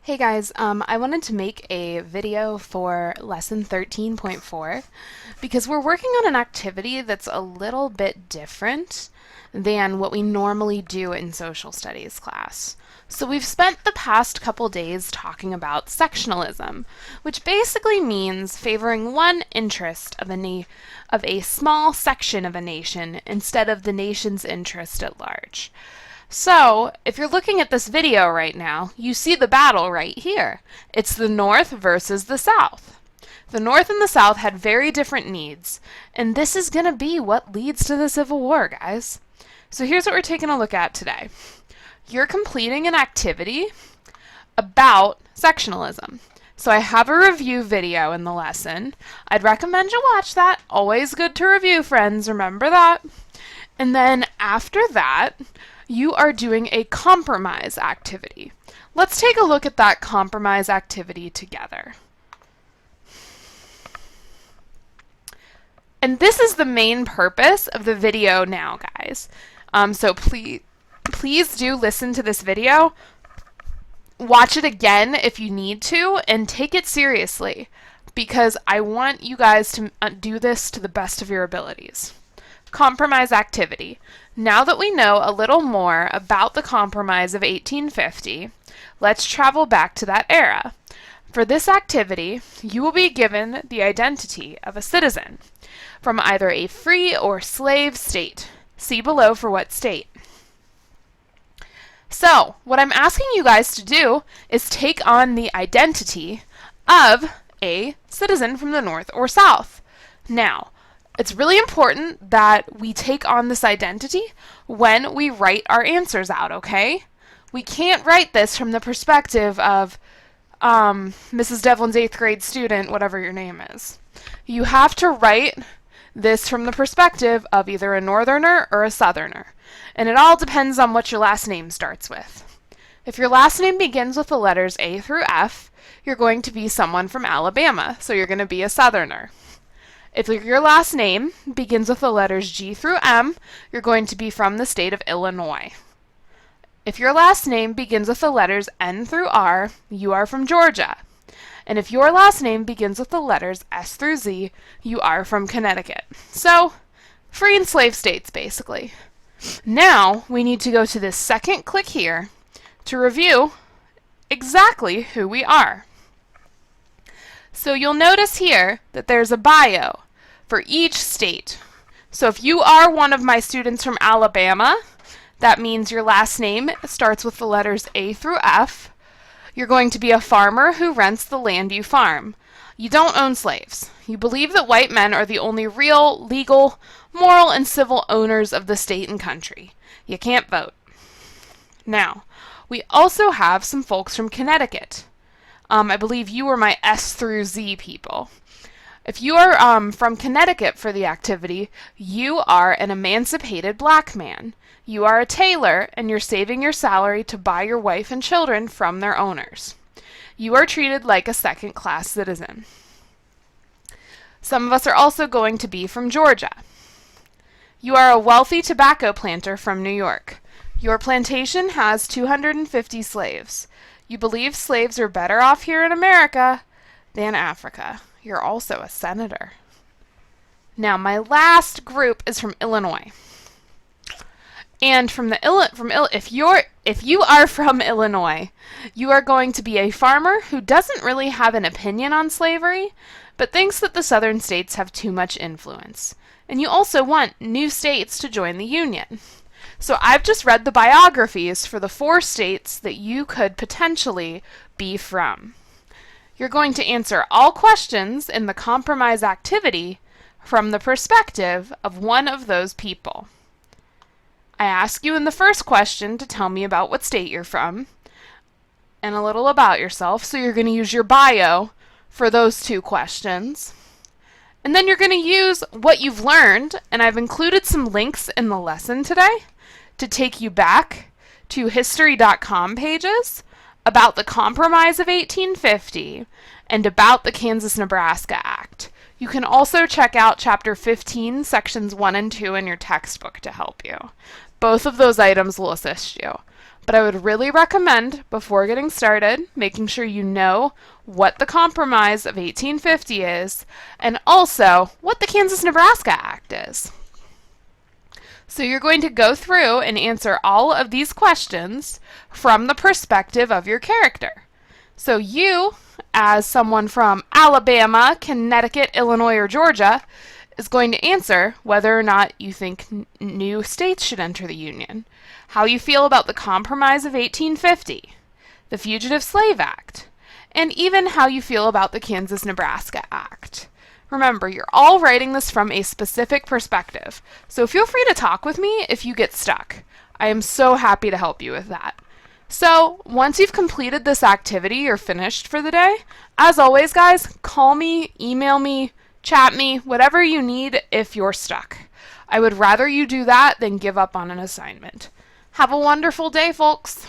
Hey guys, I wanted to make a video for lesson 13.4 because we're working on an activity that's a little bit different than what we normally do in social studies class. So we've spent the past couple days talking about sectionalism, which basically means favoring one interest of a small section of a nation instead of the nation's interest at large. So, if you're looking at this video right now, you see the battle right here. It's the North versus the South. The North and the South had very different needs, and this is going to be what leads to the Civil War, guys. So here's what we're taking a look at today. You're completing an activity about sectionalism. So I have a review video in the lesson. I'd recommend you watch that. Always good to review, friends. Remember that. And then after that, you are doing a compromise activity. Let's take a look at that compromise activity together. And this is the main purpose of the video now, guys. So please do listen to this video. Watch it again if you need to, and take it seriously, because I want you guys to do this to the best of your abilities. Compromise activity. Now that we know a little more about the Compromise of 1850, let's travel back to that era. For this activity, you will be given the identity of a citizen from either a free or slave state. See below for what state. So, what I'm asking you guys to do is take on the identity of a citizen from the North or South. Now, it's really important that we take on this identity when we write our answers out, okay? We can't write this from the perspective of Mrs. Devlin's 8th grade student, whatever your name is. You have to write this from the perspective of either a Northerner or a Southerner. And it all depends on what your last name starts with. If your last name begins with the letters A through F, you're going to be someone from Alabama, so you're going to be a Southerner. If your last name begins with the letters G through M, you're going to be from the state of Illinois. If your last name begins with the letters N through R, you are from Georgia. And if your last name begins with the letters S through Z, you are from Connecticut. So, free and slave states, basically. Now, we need to go to this second click here to review exactly who we are. So you'll notice here that there's a bio for each state. So if you are one of my students from Alabama, that means your last name starts with the letters A through F. You're going to be a farmer who rents the land you farm. You don't own slaves. You believe that white men are the only real, legal, moral, and civil owners of the state and country. You can't vote. Now, we also have some folks from Connecticut. I believe you were my S through Z people. If you are from Connecticut for the activity, you are an emancipated black man. You are a tailor, and you're saving your salary to buy your wife and children from their owners. You are treated like a second-class citizen. Some of us are also going to be from Georgia. You are a wealthy tobacco planter from New York. Your plantation has 250 slaves. You believe slaves are better off here in America than Africa. You're also a senator. Now, my last group is from Illinois. And if you are from Illinois, you are going to be a farmer who doesn't really have an opinion on slavery, but thinks that the southern states have too much influence. And you also want new states to join the Union. So I've just read the biographies for the 4 states that you could potentially be from. You're going to answer all questions in the compromise activity from the perspective of one of those people. I ask you in the first question to tell me about what state you're from and a little about yourself, so you're going to use your bio for those 2 questions. And then you're going to use what you've learned, and I've included some links in the lesson today to take you back to history.com pages about the Compromise of 1850 and about the Kansas-Nebraska Act. You can also check out Chapter 15, Sections 1 and 2 in your textbook to help you. Both of those items will assist you. But I would really recommend, before getting started, making sure you know what the Compromise of 1850 is, and also what the Kansas-Nebraska Act is. So you're going to go through and answer all of these questions from the perspective of your character. So you, as someone from Alabama, Connecticut, Illinois, or Georgia, is going to answer whether or not you think new states should enter the Union, how you feel about the Compromise of 1850, the Fugitive Slave Act, and even how you feel about the Kansas-Nebraska Act. Remember, you're all writing this from a specific perspective, so feel free to talk with me if you get stuck. I am so happy to help you with that. So, once you've completed this activity, you're finished for the day. As always, guys, call me, email me, chat me, whatever you need if you're stuck. I would rather you do that than give up on an assignment. Have a wonderful day, folks.